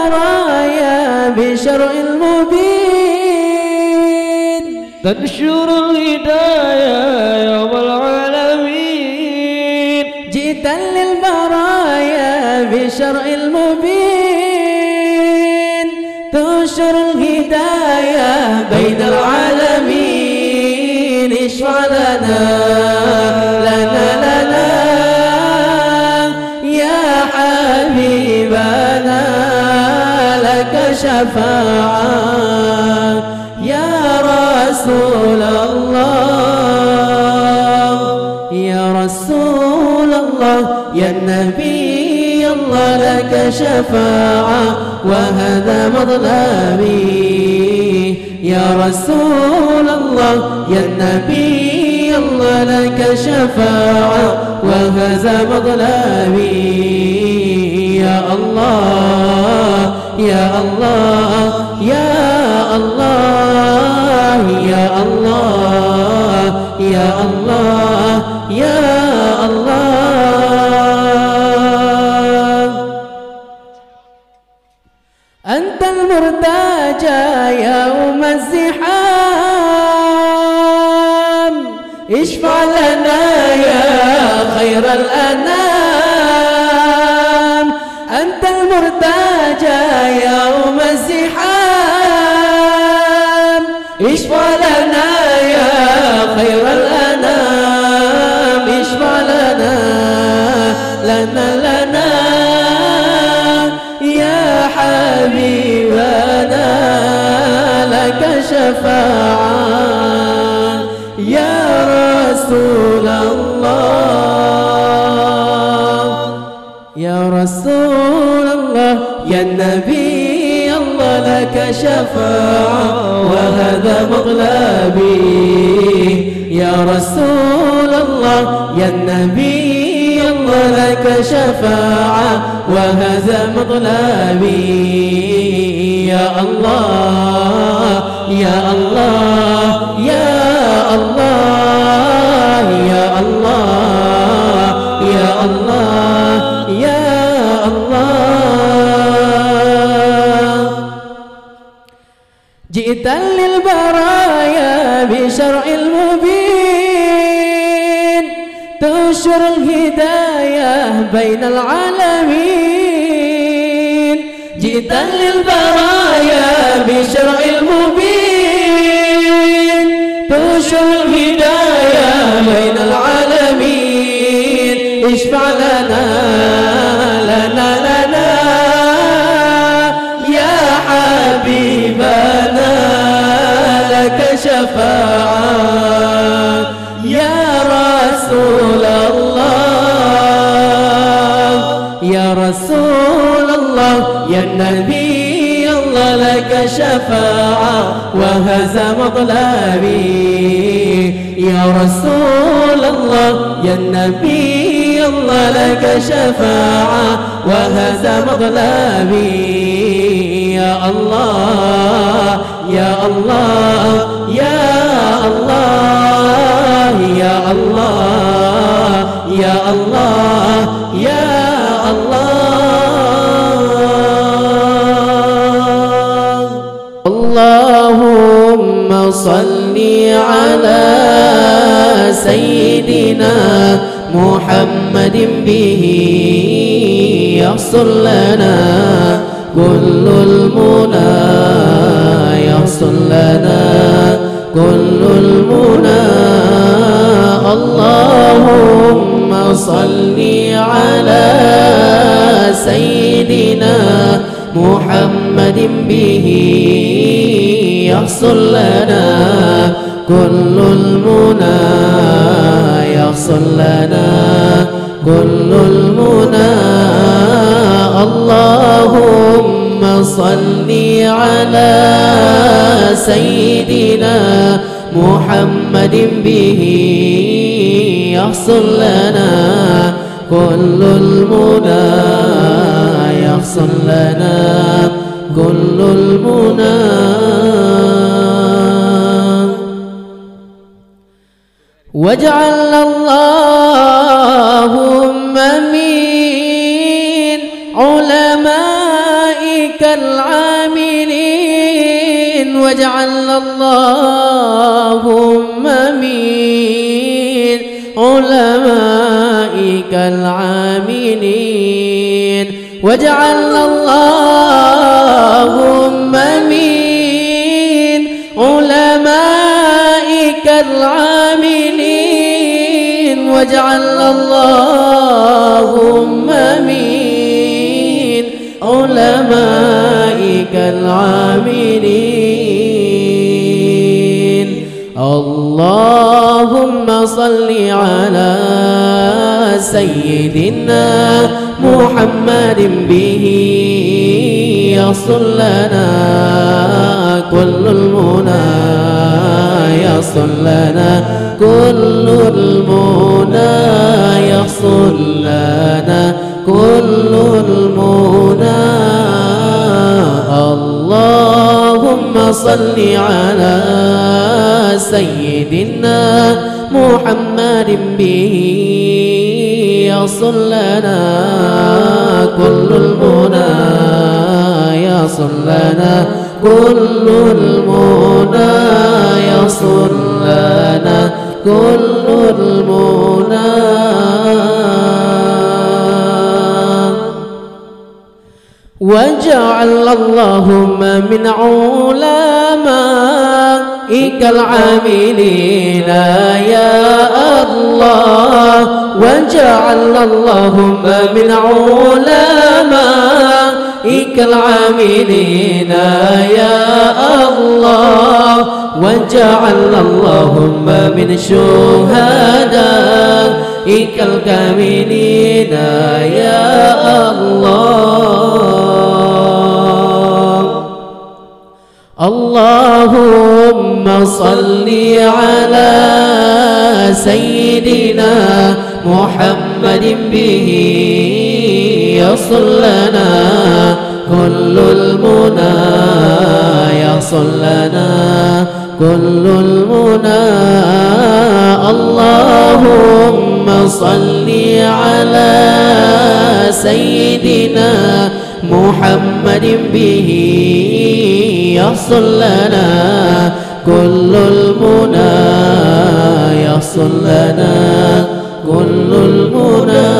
الرايا بشرع المبين تنشر الهداية يوم العالمين جئت للبرايا بشرع المبين تنشر الهداية بين العالمين اشفع لنا يا حبيبنا لك شفاعة يا رسول الله يا رسول الله يا نبي الله لك شفاعة وهذا مطلبي يا رسول الله يا نبي الله لك شفاعة وهذا مطلبي يا الله يا الله يا الله يا الله يا الله يا الله أنت المرتجى يوم الزحام اشفع لنا يا خير الأنام أنت المرتجى يوم الزحام اشفع لنا يا خير الأنام اشفع لنا يا حبيبنا لك شفاعة يا رسول الله يا رسول الله يا نبي الله لك شفاعة وهذا مطلبي يا رسول الله يا نبي الله لك شفاعة وهذا مطلبي يا الله يا الله يا الله يا الله يا الله يا الله جئت للبرايا بشرع المبين تنشر الهداية بين العالمين جئت للبرايا بشرع المبين تنشر الهداية بين العالمين اشفع لنا يا حبيبنا لك شفاعة يا رسول الله يا رسول الله يا نبي الله لك شفاعة وهذا مطلبي يا رسول الله يا نبي الله لك شفاعة وهذا مطلبي يا الله يا الله يا الله يا الله يا الله يا الله اللهم صل على سيدنا محمد به يحصل لنا كل المنى يحصل لنا كل المنى اللهم صل على سيدنا محمد به يحصل لنا كل المنى يحصل لنا كل المنى اللهم صل على سيدنا محمد به يحصل لنا كل المنى يحصل لنا كل المنى واجعل اللهم من علمائك العاملين واجعلنا اللهم من علمائك العاملين واجعلنا اللهم من علمائك العاملين واجعلنا اللهم من علمائك العاملين. اللهم صل على سيدنا محمد به يصل لنا كل المنى يصل لنا كل المنى يصل لنا كل المنى. اللهم صل على سيدنا محمد به يصل لنا كل المنى يصل لنا كل المنى يصل لنا كل المنى. واجعل اللهم من علمائك العاملين يا الله واجعل اللهم من علمائك العاملين يا الله واجعل اللهم من شهدائك الكاملين يا الله. اللهم صل على سيدنا محمد به يصل لنا كل المنى يصل لنا كل المنى. اللهم صل على سيدنا محمد به يصل لنا كل المنى يصل لنا كل المنى.